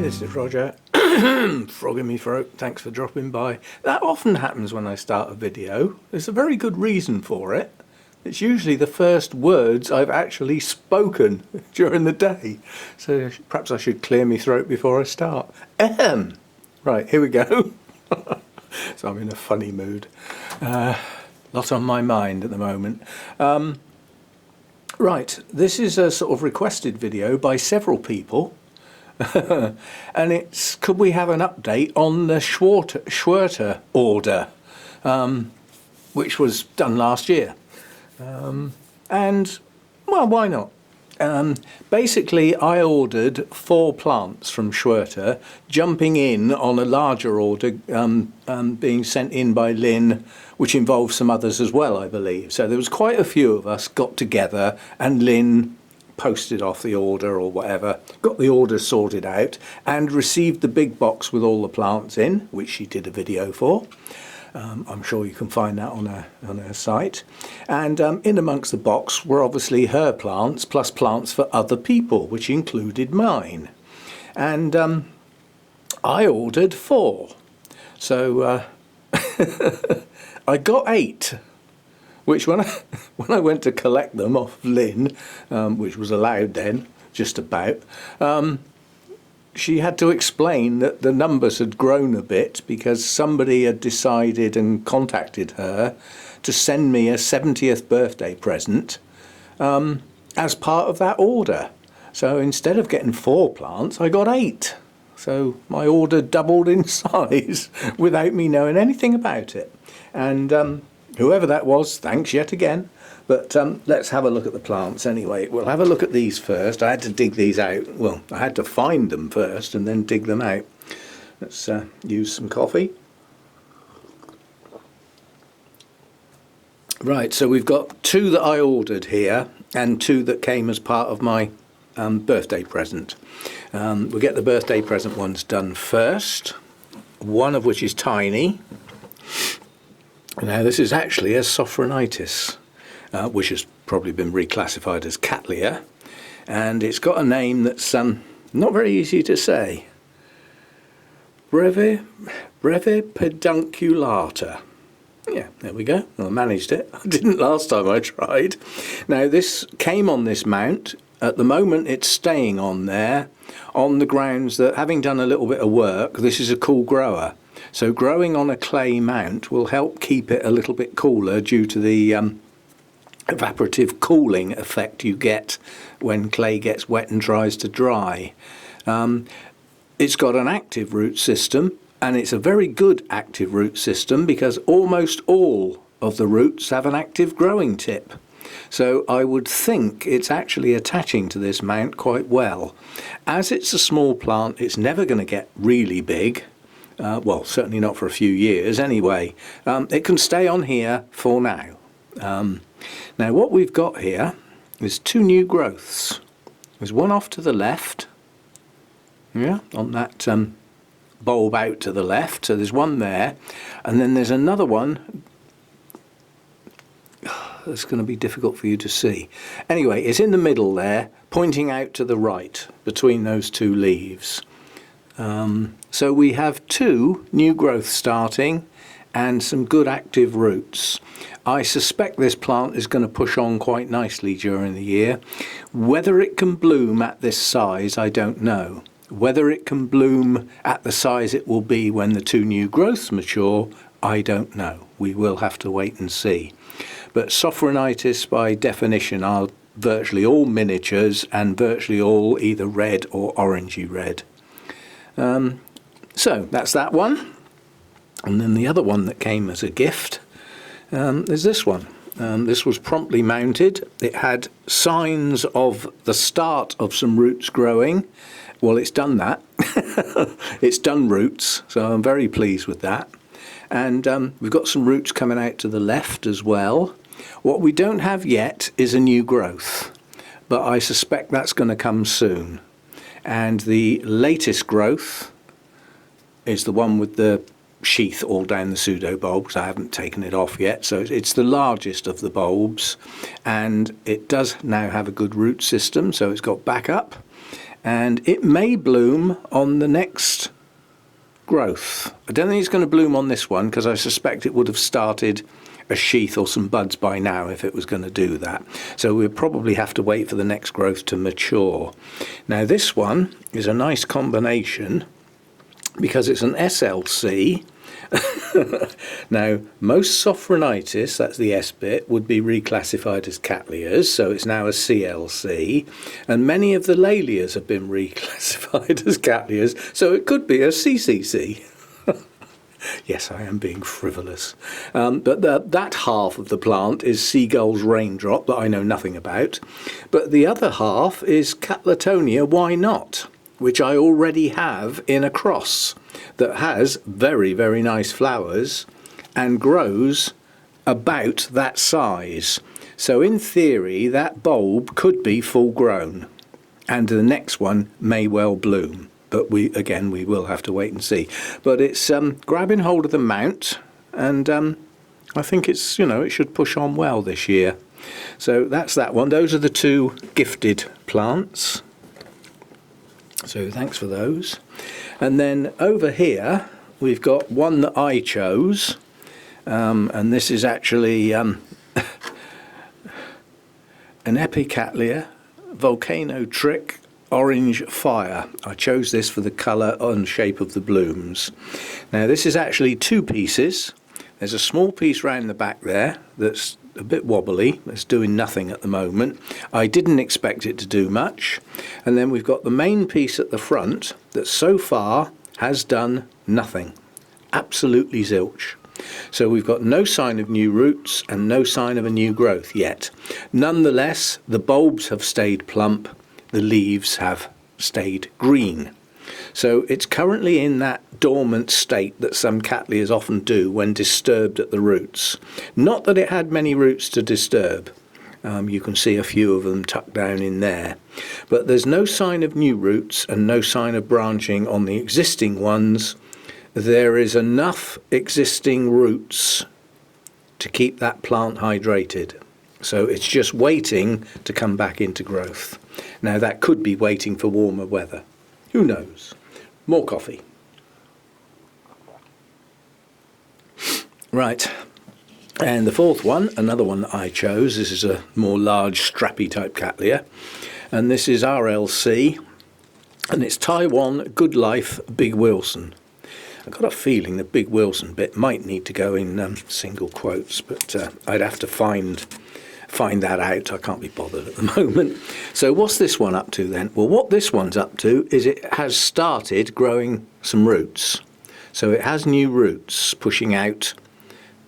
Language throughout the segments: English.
this is Roger. Frog in me throat, thanks for dropping by. That often happens when I start a video. There's a very good reason for it. It's usually the first words I've actually spoken during the day. So perhaps I should clear my throat before I start. Right, here we go. So I'm in a funny mood. Lot on my mind at the moment. Right, this is a sort of requested video by several people. And it's, could we have an update on the Schwerter order, which was done last year? And, well, why not? Basically, I ordered 4 plants from Schwerter, jumping in on a larger order being sent in by Lynn, which involved some others as well, I believe. So there was quite a few of us got together, and Lynn posted off the order or whatever, got the order sorted out, and received the big box with all the plants in, which she did a video for. I'm sure you can find that on her site. And in amongst the box were obviously her plants, plus plants for other people, which included mine. And I ordered 4. So I got 8. Which when I went to collect them off Lynn, which was allowed then, just about, she had to explain that the numbers had grown a bit because somebody had decided and contacted her to send me a 70th birthday present as part of that order. So instead of getting 4 plants, I got 8. So my order doubled in size without me knowing anything about it. And whoever that was, thanks yet again. But let's have a look at the plants anyway. We'll have a look at these first. I had to dig these out. Well, I had to find them first and then dig them out. Let's use some coffee. Right, so we've got 2 that I ordered here and 2 that came as part of my birthday present. We'll get the birthday present ones done first, one of which is tiny. Now this is actually a Sophronitis, which has probably been reclassified as Cattleya, and it's got a name that's not very easy to say. Breve pedunculata. Yeah, there we go. I managed it. I didn't last time I tried. Now this came on this mount. At the moment it's staying on there on the grounds that, having done a little bit of work, this is a cool grower. So growing on a clay mount will help keep it a little bit cooler due to the evaporative cooling effect you get when clay gets wet and tries to dry. It's got an active root system, and it's a very good active root system because almost all of the roots have an active growing tip. So I would think it's actually attaching to this mount quite well. As it's a small plant, it's never going to get really big. Well, certainly not for a few years anyway. It can stay on here for now. Now what we've got here is 2 new growths. There's one off to the left, yeah, on that bulb out to the left, so there's one there, and then there's another one that's going to be difficult for you to see. Anyway, it's in the middle there, pointing out to the right between those 2 leaves. So we have 2 new growths starting and some good active roots. I suspect this plant is going to push on quite nicely during the year. Whether it can bloom at this size, I don't know. Whether it can bloom at the size it will be when the 2 new growths mature, I don't know. We will have to wait and see. But Sophronitis by definition are virtually all miniatures and virtually all either red or orangey red. So that's that one, and then the other one that came as a gift is this one. This was promptly mounted. It had signs of the start of some roots growing. Well, it's done that. It's done roots, so I'm very pleased with that. And we've got some roots coming out to the left as well. What we don't have yet is a new growth, but I suspect that's going to come soon. And the latest growth is the one with the sheath all down the pseudo bulbs. I haven't taken it off yet, so it's the largest of the bulbs, and it does now have a good root system, so it's got backup. and it may bloom on the next growth. I don't think it's going to bloom on this one because I suspect it would have started a sheath or some buds by now if it was going to do that. So we'll probably have to wait for the next growth to mature. Now this one is a nice combination because it's an SLC. Now most Sophronitis, that's the S bit, would be reclassified as Cattleyas, so it's now a CLC, and many of the Lalias have been reclassified as Cattleyas, so it could be a CCC. Yes, I am being frivolous. But that half of the plant is Seagull's Raindrop that I know nothing about, but the other half is Cattleya Why Not, which I already have in a cross that has very, very nice flowers and grows about that size. So in theory, that bulb could be full grown and the next one may well bloom. But we will have to wait and see. But it's grabbing hold of the mount, and I think it's, it should push on well this year. So that's that one. Those are the two gifted plants. So thanks for those. And then over here we've got one that I chose, and this is actually an Epicatleya Volcano Trick Orange Fire. I chose this for the colour and shape of the blooms. Now this is actually two pieces. There's a small piece round the back there that's a bit wobbly, it's doing nothing at the moment. I didn't expect it to do much. And then we've got the main piece at the front that so far has done nothing. Absolutely zilch. So we've got no sign of new roots and no sign of a new growth yet. Nonetheless, the bulbs have stayed plump, the leaves have stayed green. So it's currently in that dormant state that some Cattleyas often do when disturbed at the roots. Not that it had many roots to disturb. You can see a few of them tucked down in there. But there's no sign of new roots and no sign of branching on the existing ones. There is enough existing roots to keep that plant hydrated. So it's just waiting to come back into growth. Now that could be waiting for warmer weather. Who knows? More coffee. Right. And the fourth one, another one that I chose, this is a more large strappy type Cattleya, and this is RLC, and it's Taiwan Good Life Big Wilson. I've got a feeling the Big Wilson bit might need to go in single quotes, but I'd have to find that out. I can't be bothered at the moment. So what's this one up to then? Well, what this one's up to is it has started growing some roots. So it has new roots pushing out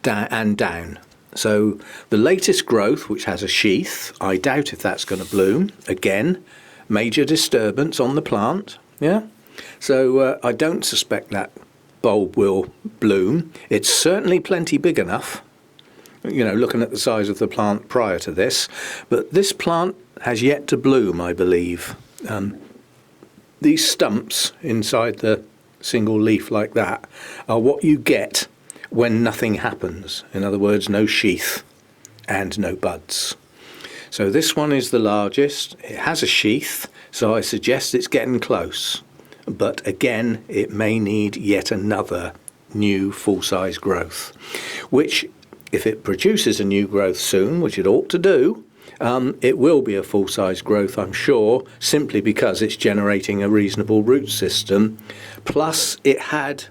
and down. So the latest growth, which has a sheath, I doubt if that's going to bloom. Again, major disturbance on the plant. Yeah. So I don't suspect that bulb will bloom. It's certainly plenty big enough, looking at the size of the plant prior to this. But this plant has yet to bloom, I believe. These stumps inside the single leaf like that are what you get when nothing happens. In other words, no sheath and no buds. So this one is the largest. It has a sheath, so I suggest it's getting close. But again, it may need yet another new full-size growth, which, if it produces a new growth soon, which it ought to do, it will be a full-size growth, I'm sure, simply because it's generating a reasonable root system. Plus, it had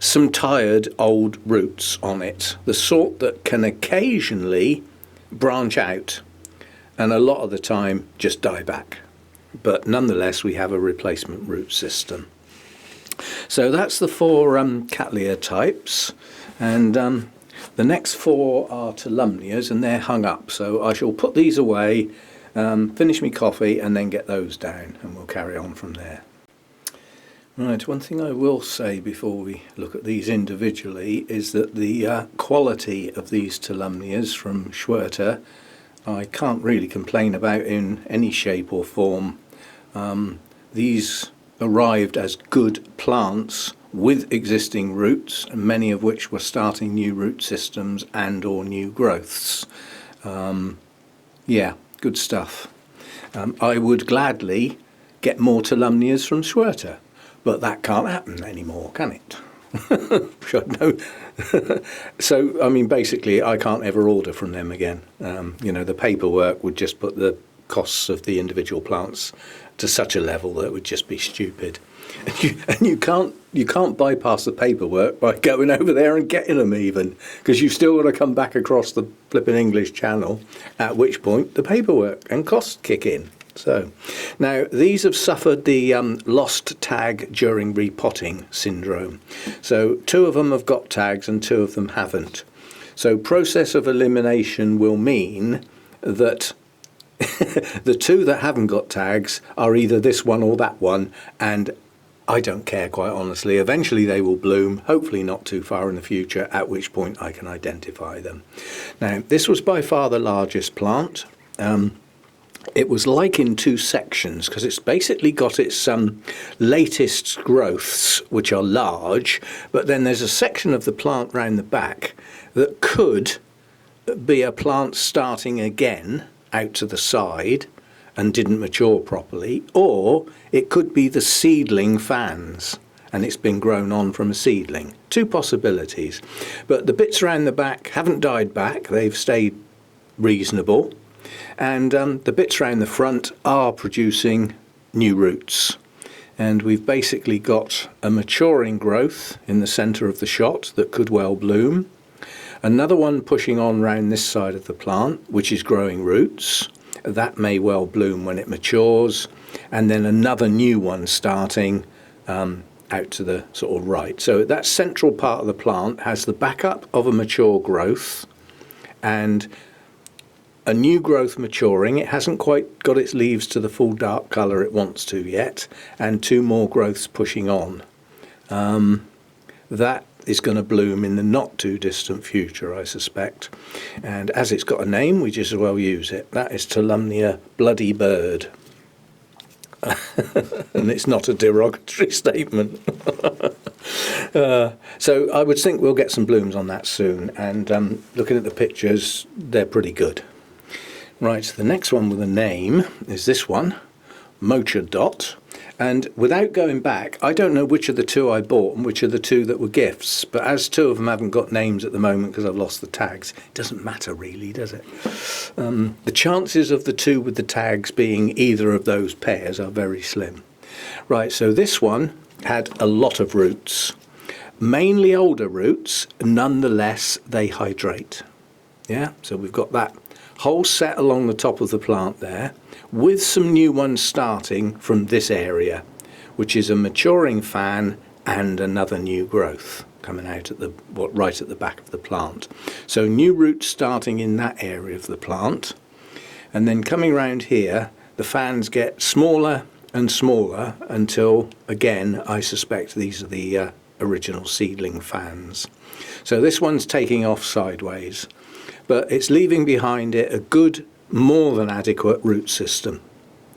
some tired old roots on it, the sort that can occasionally branch out and a lot of the time just die back. But nonetheless, we have a replacement root system. So that's the four Cattleya types, and the next four are Tolumnias, and they're hung up. So I shall put these away, finish my coffee, and then get those down, and we'll carry on from there. Right, one thing I will say before we look at these individually is that the quality of these Tolumnias from Schwerter, I can't really complain about in any shape or form. These arrived as good plants with existing roots, many of which were starting new root systems and or new growths. Yeah, good stuff. I would gladly get more Tolumnias from Schwerter. But that can't happen anymore, can it? No. So, I mean, basically, I can't ever order from them again. The paperwork would just put the costs of the individual plants to such a level that it would just be stupid. And you can't bypass the paperwork by going over there and getting them even, because you've still got to come back across the flipping English Channel, at which point the paperwork and costs kick in. So, now these have suffered the lost tag during repotting syndrome. So 2 of them have got tags and 2 of them haven't. So process of elimination will mean that the 2 that haven't got tags are either this one or that one, and I don't care, quite honestly. Eventually they will bloom, hopefully not too far in the future, at which point I can identify them. Now, this was by far the largest plant. It was like in 2 sections, because it's basically got its latest growths, which are large, but then there's a section of the plant round the back that could be a plant starting again out to the side and didn't mature properly, or it could be the seedling fans and it's been grown on from a seedling. 2 possibilities. But the bits around the back haven't died back, they've stayed reasonable. And the bits around the front are producing new roots. And we've basically got a maturing growth in the centre of the shot that could well bloom. Another one pushing on round this side of the plant, which is growing roots. That may well bloom when it matures. And then another new one starting out to the sort of right. So that central part of the plant has the backup of a mature growth and a new growth maturing. It hasn't quite got its leaves to the full dark colour it wants to yet, and 2 more growths pushing on. That is going to bloom in the not too distant future, I suspect. And as it's got a name, we just as well use it. That is Tolumnia Bloody Bird. And it's not a derogatory statement. So I would think we'll get some blooms on that soon, and looking at the pictures, they're pretty good. Right, so the next one with a name is this one, Mocha Dot. And without going back, I don't know which of the 2 I bought and which of the 2 that were gifts, but as 2 of them haven't got names at the moment because I've lost the tags, it doesn't matter really, does it? The chances of the 2 with the tags being either of those pairs are very slim. Right, so this one had a lot of roots, mainly older roots, nonetheless they hydrate. Yeah, so we've got that whole set along the top of the plant there, with some new ones starting from this area, which is a maturing fan and another new growth coming out at the right at the back of the plant. So new roots starting in that area of the plant, and then coming round here, the fans get smaller and smaller until, again, I suspect these are the original seedling fans. So this one's taking off sideways, but it's leaving behind it a good, more than adequate root system.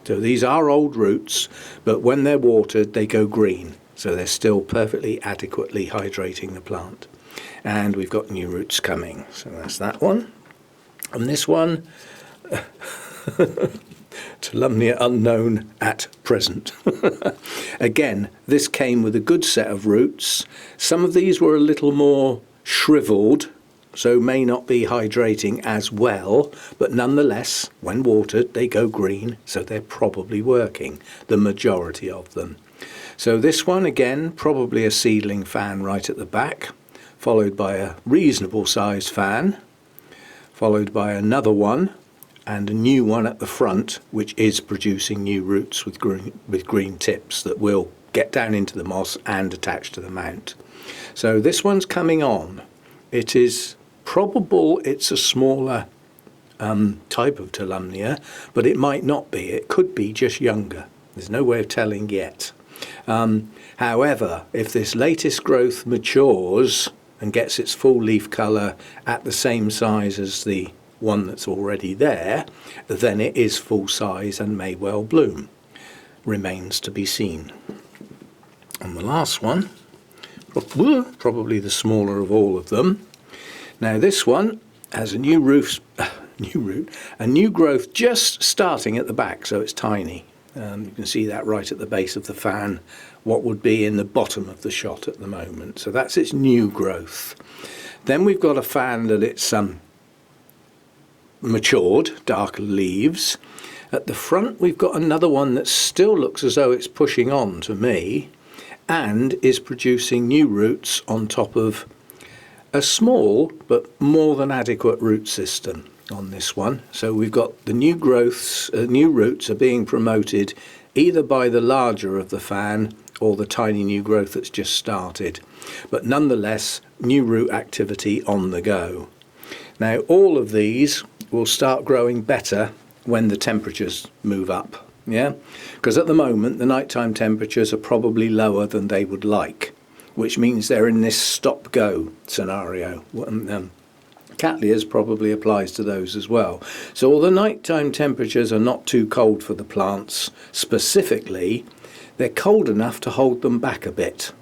So these are old roots, but when they're watered, they go green. So they're still perfectly adequately hydrating the plant. And we've got new roots coming. So that's that one. And this one, Tolumnia unknown at present. Again, this came with a good set of roots. Some of these were a little more shriveled, so may not be hydrating as well, but nonetheless, when watered, they go green, so they're probably working, the majority of them. So this one, again, probably a seedling fan right at the back, followed by a reasonable sized fan, followed by another one, and a new one at the front, which is producing new roots with green tips that will get down into the moss and attach to the mount. So this one's coming on. It is probable it's a smaller type of Tolumnia, but it might not be. It could be just younger. There's no way of telling yet. However, if this latest growth matures and gets its full leaf colour at the same size as the one that's already there, then it is full size and may well bloom. Remains to be seen. And the last one, probably the smaller of all of them. Now this one has a new growth just starting at the back, so it's tiny. You can see that right at the base of the fan, what would be in the bottom of the shot at the moment. So that's its new growth. Then we've got a fan that it's matured, darker leaves. At the front we've got another one that still looks as though it's pushing on to me, and is producing new roots on top of a small but more than adequate root system on this one. So we've got the new growths, new roots are being promoted either by the larger of the fan or the tiny new growth that's just started, but nonetheless new root activity on the go. Now all of these will start growing better when the temperatures move up, yeah, because at the moment the nighttime temperatures are probably lower than they would like, which means they're in this stop-go scenario. Cattleyas probably applies to those as well. So all the nighttime temperatures are not too cold for the plants specifically, they're cold enough to hold them back a bit.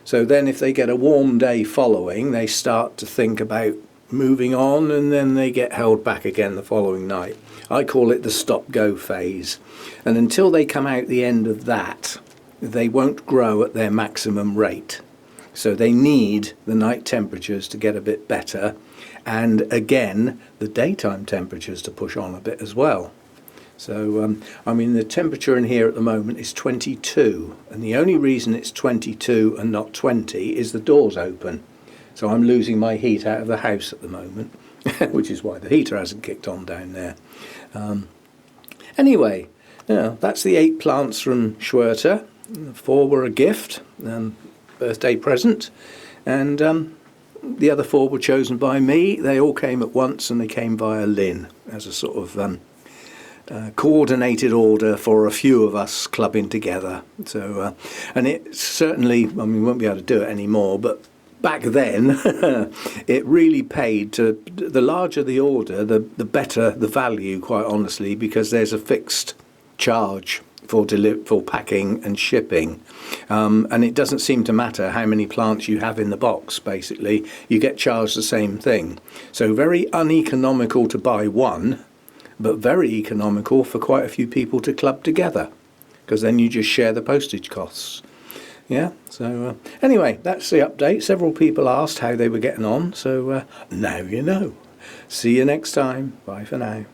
So then if they get a warm day following, they start to think about moving on, and then they get held back again the following night. I call it the stop-go phase. And until they come out the end of that, they won't grow at their maximum rate. So they need the night temperatures to get a bit better, and again the daytime temperatures to push on a bit as well. So I mean, the temperature in here at the moment is 22, and the only reason it's 22 and not 20 is the door's open. So I'm losing my heat out of the house at the moment, which is why the heater hasn't kicked on down there. Anyway, that's the 8 plants from Schwerter. 4 were a gift, birthday present, and the other 4 were chosen by me. They all came at once, and they came via Lynn as a sort of coordinated order for a few of us clubbing together. So, and it certainly, I mean, we won't be able to do it anymore, but back then it really paid to, the larger the order, the better the value, quite honestly, because there's a fixed charge for packing and shipping, and it doesn't seem to matter how many plants you have in the box. Basically you get charged the same thing. So very uneconomical to buy one, but very economical for quite a few people to club together, because then you just share the postage costs. Yeah, so anyway, that's the update. Several people asked how they were getting on, so now you know. See you next time. Bye for now.